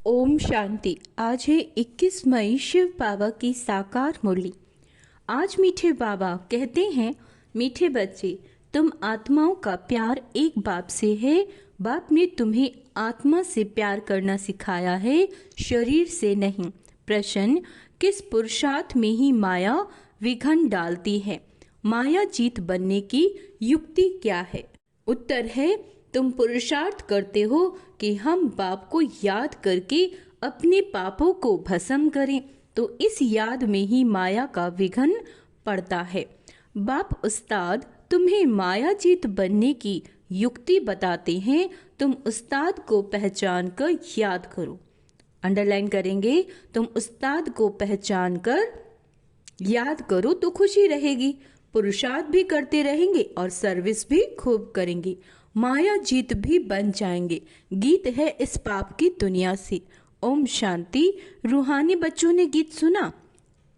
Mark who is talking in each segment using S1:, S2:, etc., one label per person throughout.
S1: ओम शांति। आज है 21 मई, शिव बाबा की साकार मुरली। आज मीठे बाबा कहते हैं, मीठे बच्चे, तुम आत्माओं का प्यार एक बाप से है। बाप ने तुम्हें आत्मा से प्यार करना सिखाया है, शरीर से नहीं। प्रश्न, किस पुरुषार्थ में ही माया विघन डालती है? माया जीत बनने की युक्ति क्या है? उत्तर है, तुम पुरुषार्थ करते हो कि हम बाप को याद करके अपने पापों को भस्म करें, तो इस याद में ही माया का विघन पड़ता है। बाप उस्ताद तुम्हें माया जीत बनने की युक्ति बताते हैं, तुम उस्ताद को पहचान कर याद करो। अंडरलाइन करेंगे, तुम उस्ताद को पहचान कर याद करो तो खुशी रहेगी, पुरुषार्थ भी करते रहेंगे और सर्विस भी खूब करेंगे, माया जीत भी बन जाएंगे। गीत है इस पाप की दुनिया से। ओम शांति। रूहानी बच्चों ने गीत सुना?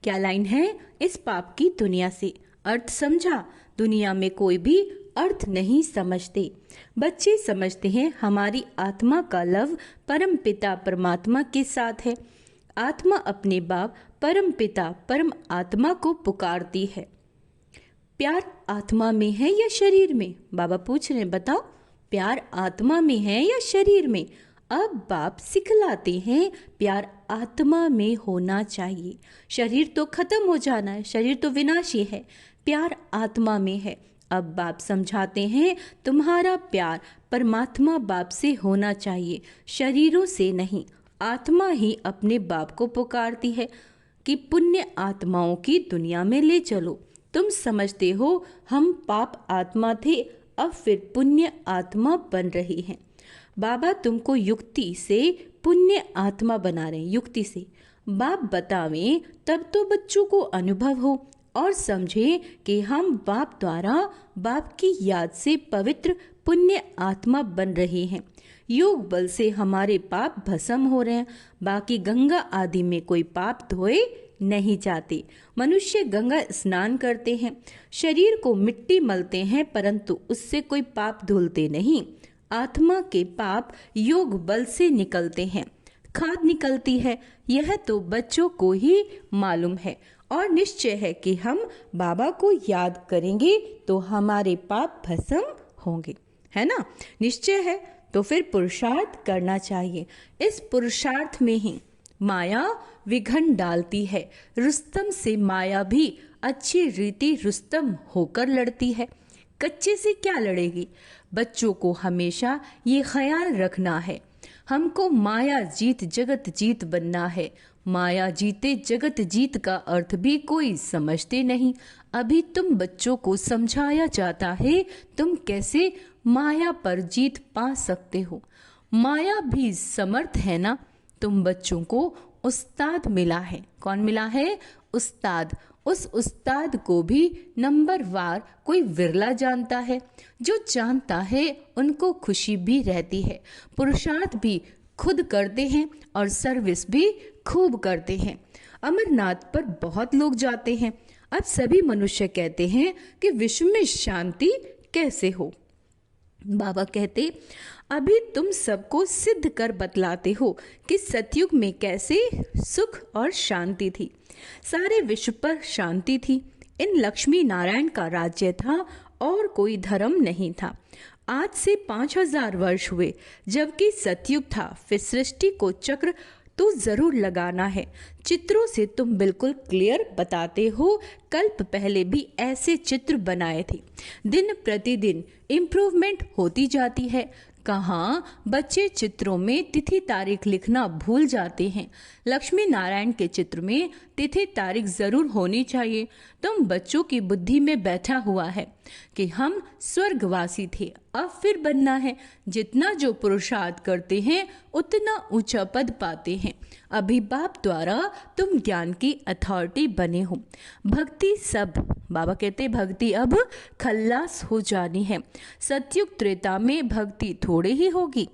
S1: क्या लाइन है? इस पाप की दुनिया से। अर्थ समझा? दुनिया में कोई भी अर्थ नहीं समझते। बच्चे समझते हैं हमारी आत्मा का लव परम पिता परमात्मा के साथ है। आत्मा अपने बाप परम पिता परम आत्मा को पुकारती है। प्यार आत्मा में है या शरीर में? बाबा पूछ रहे हैं, बताओ प्यार आत्मा में है या शरीर में? अब बाप सिखलाते हैं प्यार आत्मा में होना चाहिए। शरीर तो खत्म हो जाना है, शरीर तो विनाशी है, प्यार आत्मा में है। अब बाप समझाते हैं तुम्हारा प्यार परमात्मा बाप से होना चाहिए, शरीरों से नहीं। आत्मा ही अपने बाप को पुकारती है कि पुण्य आत्माओं की दुनिया में ले चलो। तुम समझते हो हम पाप आत्मा थे, अब फिर पुण्य आत्मा बन रही हैं। बाबा तुमको युक्ति से पुण्य आत्मा बना रहे हैं, युक्ति से। बाप बतावें तब तो बच्चों को अनुभव हो और समझे कि हम बाप द्वारा बाप की याद से पवित्र पुण्य आत्मा बन रहे हैं। योग बल से हमारे पाप भस्म हो रहे हैं, बाकी गंगा आदि में कोई पाप धोए नहीं जाते। मनुष्य गंगा स्नान करते हैं, शरीर को मिट्टी मलते हैं, परंतु उससे कोई पाप धुलते नहीं। आत्मा के पाप योग बल से निकलते हैं, खाद निकलती है। यह तो बच्चों को ही मालूम है और निश्चय है कि हम बाबा को याद करेंगे तो हमारे पाप भस्म होंगे, है ना? निश्चय है तो फिर पुरुषार्थ करना चाहिए। इस पुरुषार्थ में ही माया विघन डालती है। रुस्तम से माया भी अच्छी रीति रुस्तम होकर लड़ती है, कच्चे से क्या लड़ेगी? बच्चों को हमेशा ये ख्याल रखना है, हमको माया जीत जगत जीत बनना है। माया जीते जगत जीत का अर्थ भी कोई समझते नहीं। अभी तुम बच्चों को समझाया जाता है तुम कैसे माया पर जीत पा सकते हो। माया भी समर्थ है ना? तुम बच्चों को उस्ताद मिला है। कौन मिला है? उस्ताद। उस उस्ताद को भी नंबरवार कोई विरला जानता है। जो जानता है उनको खुशी भी रहती है, पुरुषार्थ भी खुद करते हैं और सर्विस भी खूब करते हैं। अमरनाथ पर बहुत लोग जाते हैं। अब सभी मनुष्य कहते हैं कि विश्व में शांति कैसे हो? बाबा कहते, अभी तुम सबको सिद्ध कर बतलाते हो कि सतयुग में कैसे सुख और शांति थी, सारे विश्व पर शांति थी। इन लक्ष्मी नारायण का राज्य था और कोई धर्म नहीं था। आज से 5000 वर्ष हुए जबकि सतयुग था। फिर सृष्टि को चक्र तो जरूर लगाना है। चित्रों से तुम बिल्कुल क्लियर बताते हो, कल्प पहले भी ऐसे चित्र बनाए थे। दिन प्रतिदिन इम्प्रूवमेंट होती जाती है। कहाँ बच्चे चित्रों में तिथि तारीख लिखना भूल जाते हैं। लक्ष्मी नारायण के चित्र में तिथि तारीख जरूर होनी चाहिए। तुम बच्चों की बुद्धि में बैठा हुआ है कि हम स्वर्गवासी थे, अब फिर बनना है। जितना जो पुरुषार्थ करते हैं उतना ऊंचा पद पाते हैं। अभी बाप द्वारा तुम ज्ञान की अथॉरिटी बने हो। भक्ति सब, बाबा कहते भक्ति अब खल्लास हो जानी है। सतयुग त्रेता में भक्ति थोड़ी ही होगी,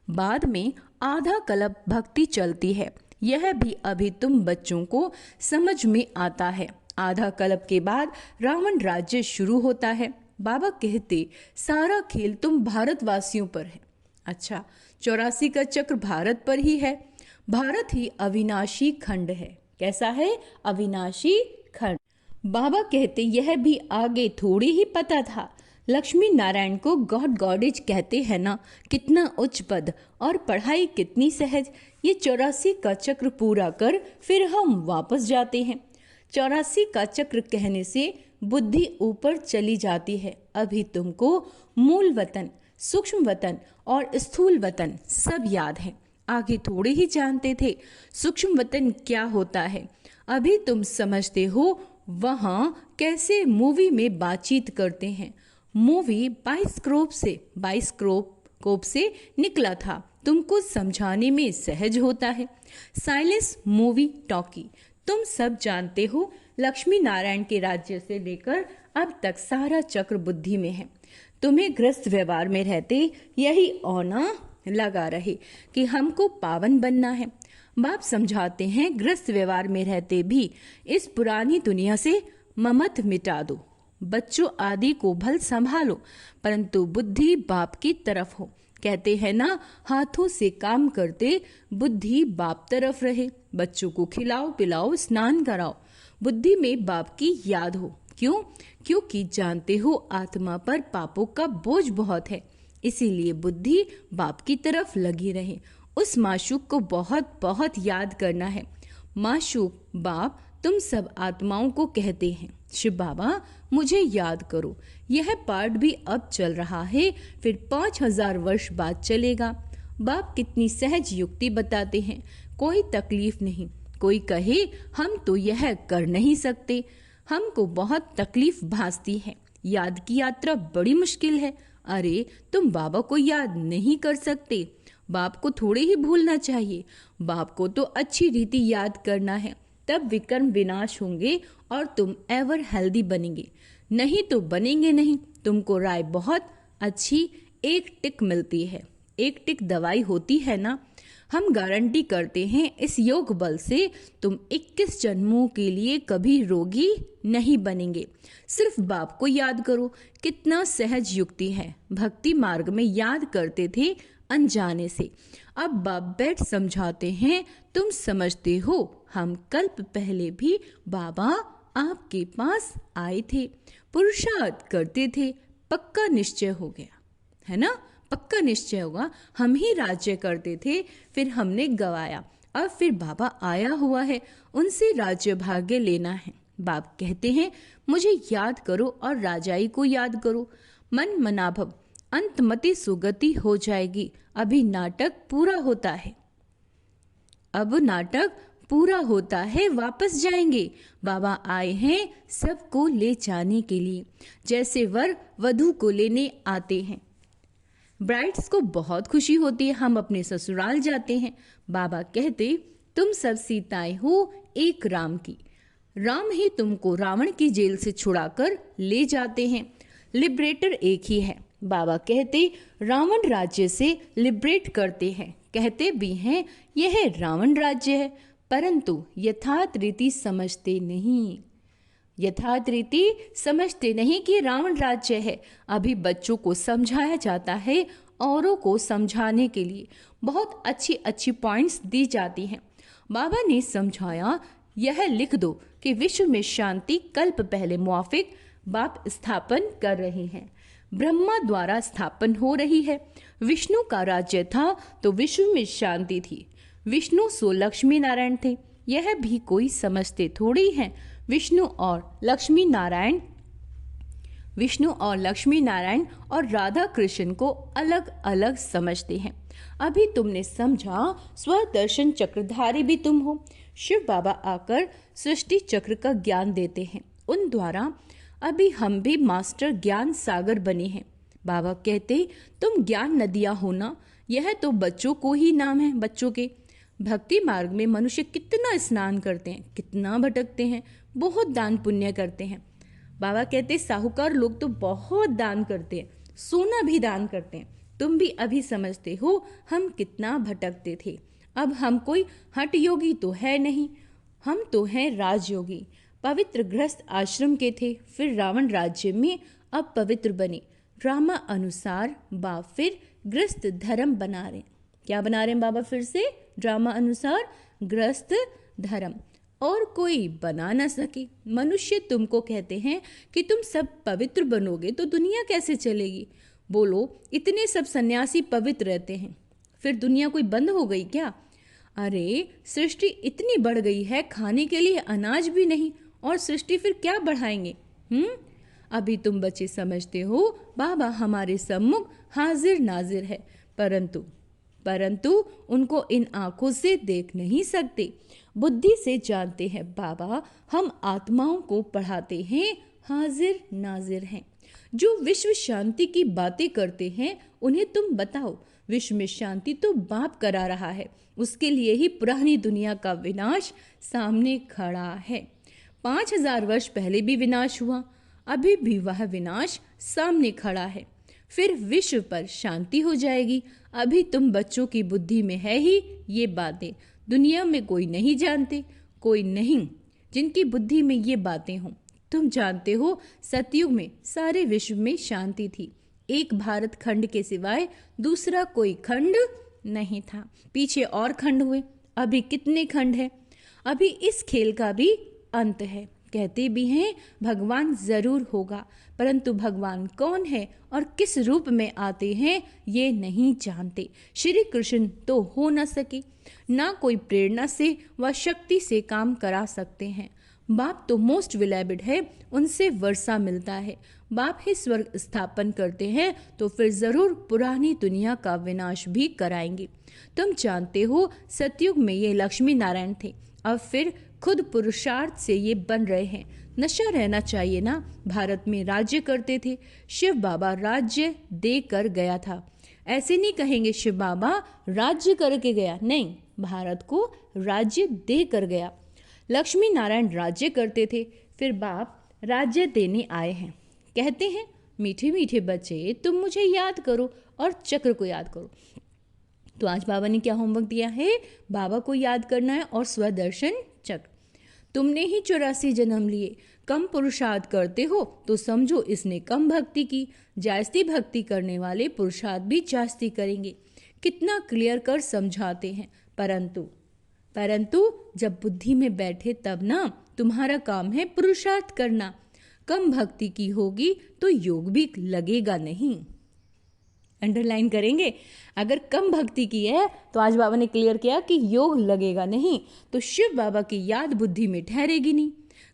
S1: बाद में आधा कल्प भक्ति चलती है। यह भी अभी तुम बच्चों को समझ में आता है। आधा कल्प के बाद रावण राज्य शुरू होता है। बाबा कहते सारा खेल तुम भारतवासियों पर है। अच्छा, 84 का चक्र भारत पर ही है। भारत ही अविनाशी खंड है। कैसा है? अविनाशी खंड। बाबा कहते यह भी आगे थोड़ी ही पता था। लक्ष्मी नारायण को गॉड गॉडेज कहते हैं ना, कितना उच्च पद और पढ़ाई कितनी सहज। ये 84 का चक्र पूरा कर फिर हम वापस जाते हैं। 84 का चक्र कहने से बुद्धि ऊपर चली जाती है। अभी तुमको मूल वतन, सूक्ष्म वतन और स्थूल वतन सब याद है। आगे थोड़े ही जानते थे सूक्ष्म वतन क्या होता है। अभी तुम समझते हो वहाँ कैसे मूवी में बातचीत करते हैं। मूवी बाइस्कोप से निकला था, तुमको समझाने में सहज होता है। साइलेंस मूवी टॉकी तुम सब जानते हो। लक्ष्मी नारायण के राज्य से लेकर अब तक सारा चक्र बुद्धि में है। तुम्हें गृहस्थ व्यवहार में रहते यही औना लगा रहे कि हमको पावन बनना है। बाप समझाते हैं गृहस्थ व्यवहार में रहते भी इस पुरानी दुनिया से ममत मिटा दो। बच्चों आदि को भल संभालो, परंतु बुद्धि बाप की तरफ हो। कहते हैं ना, हाथों से काम करते बुद्धि बाप तरफ रहे। बच्चों को खिलाओ पिलाओ, स्नान कराओ, बुद्धि में बाप की याद हो। क्यों? क्योंकि जानते हो आत्मा पर पापों का बोझ बहुत है, इसीलिए बुद्धि बाप की तरफ लगी रहे। उस माशूक को बहुत बहुत याद करना है। माशूक बाप तुम सब आत्माओं को कहते हैं, शिव बाबा मुझे याद करो। यह पाठ भी अब चल रहा है, फिर 5000 वर्ष बाद चलेगा। बाप कितनी सहज युक्ति बताते हैं, कोई तकलीफ नहीं। कोई कहे हम तो यह कर नहीं सकते, हमको बहुत तकलीफ भासती है, याद की यात्रा बड़ी मुश्किल है। अरे तुम बाबा को याद नहीं कर सकते, बाप को थोड़े ही भूलना चाहिए। बाप को तो अच्छी रीति याद करना है, तब विकर्म विनाश होंगे और तुम एवर हेल्दी बनेंगे। नहीं तो बनेंगे नहीं। तुमको राय बहुत अच्छी एक टिक मिलती है। एक टिक दवाई होती है ना। हम गारंटी करते हैं इस योग बल से तुम 21 जन्मों के लिए कभी रोगी नहीं बनेंगे। सिर्फ बाप को याद करो। कितना सहज युक्ति है। भक्ति मार्ग में याद करते थे अनजाने से, अब बाप बैठ समझाते हैं। तुम समझते हो हम कल्प पहले भी बाबा आपके पास आए थे, पुरुषार्थ करते थे, पक्का निश्चय हो गया है ना। पक्का निश्चय होगा। हम ही राज्य करते थे, फिर हमने गवाया, अब फिर बाबा आया हुआ है, उनसे राज्य भाग्य लेना है। बाप कहते हैं मुझे याद करो और राजाई को याद करो। मन मनाभव अंतमति सुगति हो जाएगी। अभी नाटक पूरा होता है, अब नाटक पूरा होता है, वापस जाएंगे। बाबा आए हैं सबको ले जाने के लिए, जैसे वर वधू को लेने आते हैं। ब्राइड्स को बहुत खुशी होती है, हम अपने ससुराल जाते हैं। बाबा कहते तुम सब सीताएं हो एक राम की, राम ही तुमको रावण की जेल से छुड़ाकर ले जाते हैं। लिबरेटर एक ही है। बाबा कहते रावण राज्य से लिबरेट करते हैं, कहते भी हैं यह रावण राज्य है, परंतु यथार्थ रीति समझते नहीं। यथार्थ रीति समझते नहीं कि रावण राज्य है। अभी बच्चों को समझाया जाता है, औरों को समझाने के लिए बहुत अच्छी अच्छी पॉइंट्स दी जाती हैं। बाबा ने समझाया यह लिख दो कि विश्व में शांति कल्प पहले मुआफिक बाप स्थापन कर रहे हैं, ब्रह्मा द्वारा स्थापन हो रही है। विष्णु का राज्य था तो विश्व में शांति थी। विष्णु सो लक्ष्मी नारायण थे, यह भी कोई समझते थोड़ी हैं। विष्णु और लक्ष्मी नारायण और राधा कृष्ण को अलग अलग समझते हैं। अभी तुमने समझा स्वदर्शन चक्रधारी भी तुम हो। शिव बाबा आकर सृष्टि चक्र का ज्ञान देते हैं, उन द्वारा अभी हम भी मास्टर ज्ञान सागर बने हैं। बाबा कहते तुम ज्ञान नदियाँ हो ना, यह तो बच्चों को ही नाम है। बच्चों के भक्ति मार्ग में मनुष्य कितना स्नान करते हैं, कितना भटकते हैं, बहुत दान पुण्य करते हैं। बाबा कहते साहूकार लोग तो बहुत दान करते हैं, सोना भी दान करते हैं। तुम भी अभी समझते हो हम कितना भटकते थे। अब हम कोई हठ योगी तो है नहीं, हम तो हैं राजयोगी। पवित्र गृहस्थ आश्रम के थे, फिर रावण राज्य में अब पवित्र बने। रामा अनुसार बाप फिर गृहस्थ धर्म बना रहे। क्या बना रहे हैं बाबा फिर से ड्रामा अनुसार? ग्रस्त धर्म। और कोई बना ना सके। मनुष्य तुमको कहते हैं कि तुम सब पवित्र बनोगे तो दुनिया कैसे चलेगी? बोलो, इतने सब सन्यासी पवित्र रहते हैं, फिर दुनिया कोई बंद हो गई क्या? अरे सृष्टि इतनी बढ़ गई है, खाने के लिए अनाज भी नहीं, और सृष्टि फिर क्या बढ़ाएंगे? अभी तुम बच्चे समझते हो बाबा हमारे सम्मुख हाजिर नाजिर है, परंतु उनको इन आंखों से देख नहीं सकते, बुद्धि से जानते हैं बाबा हम आत्माओं को पढ़ाते हैं, हाजिर नाजिर हैं। जो विश्व शांति की बातें करते हैं उन्हें तुम बताओ, विश्व में शांति तो बाप करा रहा है, उसके लिए ही पुरानी दुनिया का विनाश सामने खड़ा है। 5000 वर्ष पहले भी विनाश हुआ, अभी भी वह विनाश सामने खड़ा है, फिर विश्व पर शांति हो जाएगी। अभी तुम बच्चों की बुद्धि में है ही ये बातें, दुनिया में कोई नहीं जानते, कोई नहीं जिनकी बुद्धि में ये बातें हों। तुम जानते हो सतयुग में सारे विश्व में शांति थी, एक भारत खंड के सिवाय दूसरा कोई खंड नहीं था। पीछे और खंड हुए, अभी कितने खंड है? अभी इस खेल का भी अंत है। कहते भी हैं भगवान जरूर होगा, परंतु भगवान कौन है और किस रूप में आते हैं ये नहीं जानते। श्री कृष्ण तो हो न सके, ना कोई प्रेरणा से व शक्ति से काम करा सकते हैं। बाप तो मोस्ट विलेबेड है, उनसे वर्षा मिलता है। बाप ही स्वर्ग स्थापन करते हैं तो फिर जरूर पुरानी दुनिया का विनाश भी कराएंगे। तुम जानते हो सतयुग में ये लक्ष्मी नारायण थे, अब फिर खुद पुरुषार्थ से ये बन रहे हैं। नशा रहना चाहिए ना। भारत में राज्य करते थे, शिव बाबा राज्य दे कर गया था। ऐसे नहीं कहेंगे शिव बाबा राज्य करके गया, नहीं, भारत को राज्य दे कर गया। लक्ष्मी नारायण राज्य करते थे, फिर बाप राज्य देने आए हैं। कहते हैं मीठे मीठे बच्चे तुम मुझे याद करो और चक्र को याद करो। तो आज बाबा ने क्या होमवर्क दिया है? बाबा को याद करना है और स्वदर्शन चक्र। तुमने ही 84 जन्म लिए, कम पुरुषार्थ करते हो तो समझो इसने कम भक्ति की। जास्ती भक्ति करने वाले पुरुषार्थ भी जास्ती करेंगे। कितना क्लियर कर समझाते हैं, परंतु जब बुद्धि में बैठे तब ना तुम्हारा काम है पुरुषार्थ करना। कम भक्ति की होगी तो योग भी लगेगा नहीं। अंडरलाइन करेंगे, अगर कम भक्ति की है तो आज बाबा ने क्लियर किया कि योग लगेगा नहीं, तो शिव बाबा की याद बुद्धि में ठहरेगी नहीं।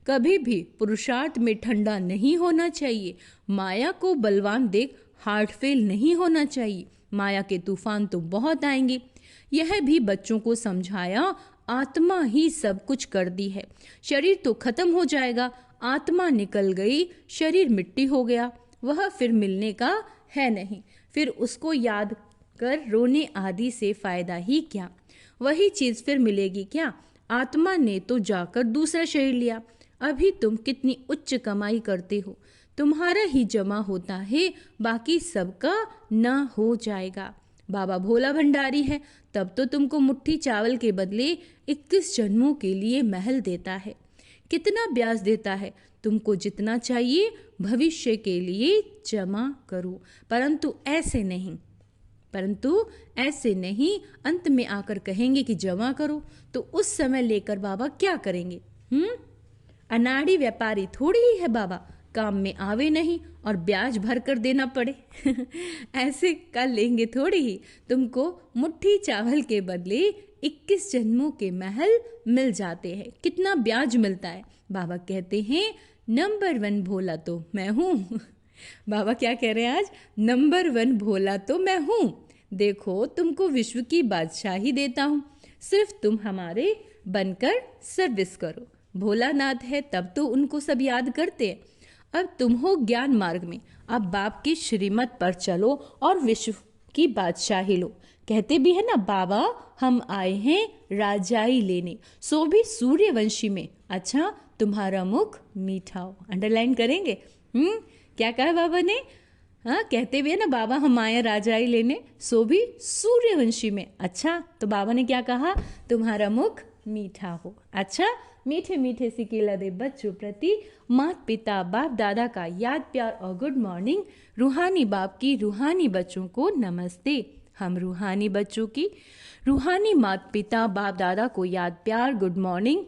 S1: कभी भी पुरुषार्थ में ठंडा नहीं होना चाहिए। माया को बलवान देख हार्ट फेल नहीं होना चाहिए। माया के तूफान तो बहुत आएंगे। यह भी बच्चों को समझाया, आत्मा ही सब कुछ कर दी है। शरीर तो खत्म हो जाएगा, आत्मा निकल गई, शरीर मिट्टी हो गया, वह फिर मिलने का है नहीं। फिर उसको याद कर रोने आदि से फायदा ही क्या? वही चीज फिर मिलेगी क्या? आत्मा ने तो जाकर दूसरा शरीर लिया। अभी तुम कितनी उच्च कमाई करते हो, तुम्हारा ही जमा होता है, बाकी सबका ना हो जाएगा। बाबा भोला भंडारी है, तब तो तुमको मुट्ठी चावल के बदले 21 जन्मों के लिए महल देता है। कितना ब्याज देता है? तुमको जितना चाहिए भविष्य के लिए जमा करो, परंतु ऐसे नहीं। अंत में आकर कहेंगे कि जमा करो, तो उस समय लेकर बाबा क्या करेंगे? अनाड़ी व्यापारी थोड़ी ही है बाबा, काम में आवे नहीं और ब्याज भर कर देना पड़े। ऐसे कर लेंगे थोड़ी ही। तुमको मुट्ठी चावल के बदले 21 जन्मों के महल मिल जाते हैं। कितना ब्याज मिलता है? बाबा कहते हैं नंबर 1 भोला तो मैं हूँ। बाबा क्या कह रहे हैं आज? नंबर 1 भोला तो मैं हूँ। देखो तुमको विश्व की बादशाही देता हूँ, सिर्फ तुम हमारे बनकर सर्विस करो। भोलानाथ है तब तो उनको सब याद करते हैं। अब तुम हो ज्ञान मार्ग में, अब बाप की श्रीमत पर चलो और विश्व की बादशाही लो। कहते भी है ना बाबा हम आए हैं राजाई लेने, सो भी सूर्यवंशी में। अच्छा तुम्हारा मुख मीठा हो। अंडरलाइन करेंगे। क्या कहा बाबा ने? हाँ, कहते भी है ना बाबा हम आए राजाई लेने, सो भी सूर्यवंशी में। अच्छा तो बाबा ने क्या कहा? तुम्हारा मुख मीठा हो। अच्छा, मीठे मीठे सिकेला दे बच्चों प्रति माता पिता बाप दादा का याद प्यार और गुड मॉर्निंग। रूहानी बाप की रूहानी बच्चों को नमस्ते। हम रूहानी बच्चों की रूहानी माता पिता बाप दादा को याद प्यार गुड मॉर्निंग।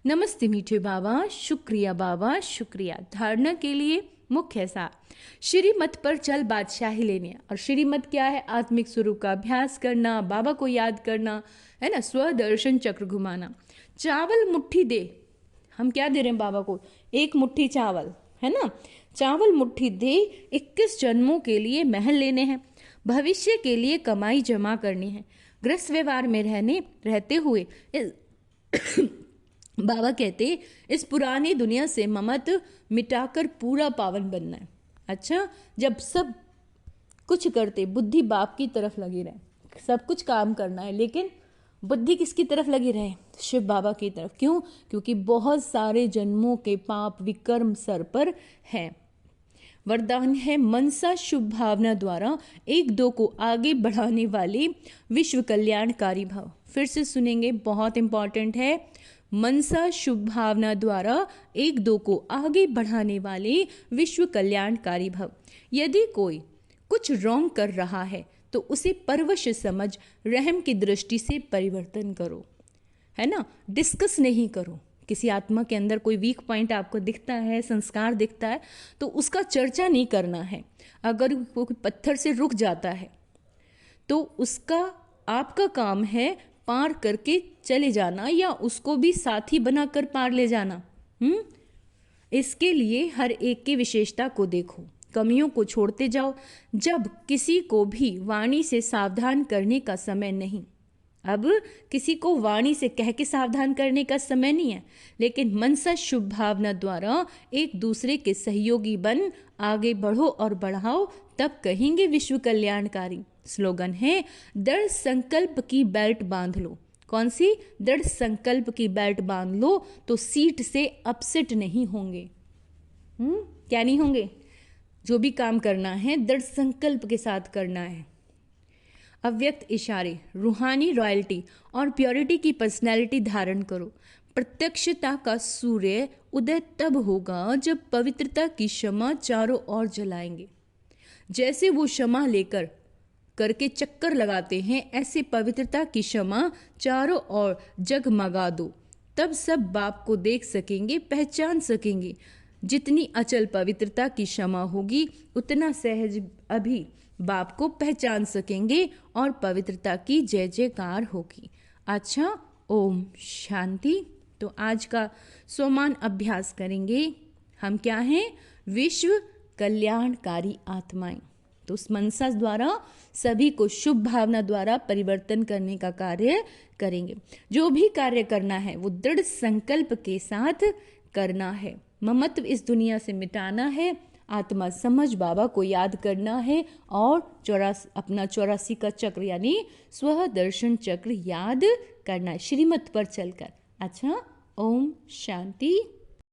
S1: नमस्ते मीठे बाबा, शुक्रिया बाबा, शुक्रिया। धारणा के लिए मुख्य सार, श्रीमत पर चल बादशाही लेने। और श्रीमत क्या है? आत्मिक स्वरूप का अभ्यास करना, बाबा को याद करना, है ना, स्वदर्शन चक्र घुमाना। चावल मुट्ठी दे, हम क्या दे रहे हैं बाबा को? एक मुट्ठी चावल, है ना। चावल मुट्ठी दे, 21 जन्मों के लिए महल लेने हैं, भविष्य के लिए कमाई जमा करनी है। गृहस्थ व्यवहार में रहते हुए बाबा कहते इस पुरानी दुनिया से ममत मिटाकर पूरा पावन बनना है। अच्छा, जब सब कुछ करते बुद्धि बाप की तरफ लगी रहे, सब कुछ काम करना है, लेकिन बुद्धि किसकी तरफ लगी रहे? शिव बाबा की तरफ। क्यों? क्योंकि बहुत सारे जन्मों के पाप विकर्म सर पर है। वरदान है मनसा शुभ भावना द्वारा एक दो को आगे बढ़ाने वाले विश्व कल्याणकारी भाव। फिर से सुनेंगे, बहुत इंपॉर्टेंट है। मनसा शुभ भावना द्वारा एक दो को आगे बढ़ाने वाले विश्व कल्याणकारी भव। यदि कोई कुछ रॉन्ग कर रहा है तो उसे परवश समझ रहम की दृष्टि से परिवर्तन करो, है ना। डिस्कस नहीं करो। किसी आत्मा के अंदर कोई वीक पॉइंट आपको दिखता है, संस्कार दिखता है, तो उसका चर्चा नहीं करना है। अगर वो पत्थर से रुक जाता है तो उसका आपका काम है पार करके चले जाना, या उसको भी साथी बनाकर पार ले जाना। इसके लिए हर एक की विशेषता को देखो, कमियों को छोड़ते जाओ। जब किसी को भी वाणी से सावधान करने का समय नहीं, अब किसी को वाणी से कह के सावधान करने का समय नहीं है, लेकिन मनसा शुभ भावना द्वारा एक दूसरे के सहयोगी बन आगे बढ़ो और बढ़ाओ, तब कहेंगे विश्व कल्याणकारी। स्लोगन है दृढ़ संकल्प की बेल्ट बांध लो। कौन सी? दृढ़ संकल्प की बेल्ट बांध लो तो सीट से अपसेट नहीं होंगे। क्या नहीं होंगे? जो भी काम करना है दृढ़ संकल्प के साथ करना है। अव्यक्त इशारे, रूहानी रॉयल्टी और प्योरिटी की पर्सनैलिटी धारण करो। प्रत्यक्षता का सूर्य उदय तब होगा जब पवित्रता की शमा चारों ओर जलाएंगे। जैसे वो शमा लेकर करके चक्कर लगाते हैं, ऐसे पवित्रता की शमा चारों ओर जगमगा दो, तब सब बाप को देख सकेंगे, पहचान सकेंगे। जितनी अचल पवित्रता की क्षमा होगी उतना सहज अभी बाप को पहचान सकेंगे और पवित्रता की जय जयकार होगी। अच्छा, ओम शांति। तो आज का सोमान अभ्यास करेंगे। हम क्या हैं? विश्व कल्याणकारी आत्माएं। तो उस मनसा द्वारा सभी को शुभ भावना द्वारा परिवर्तन करने का कार्य करेंगे। जो भी कार्य करना है वो दृढ़ संकल्प के साथ करना है। ममत्व इस दुनिया से मिटाना है, आत्मा समझ बाबा को याद करना है और अपना 84 का चक्र यानी स्व दर्शन चक्र याद करना है श्रीमत पर चलकर। अच्छा, ओम शांति।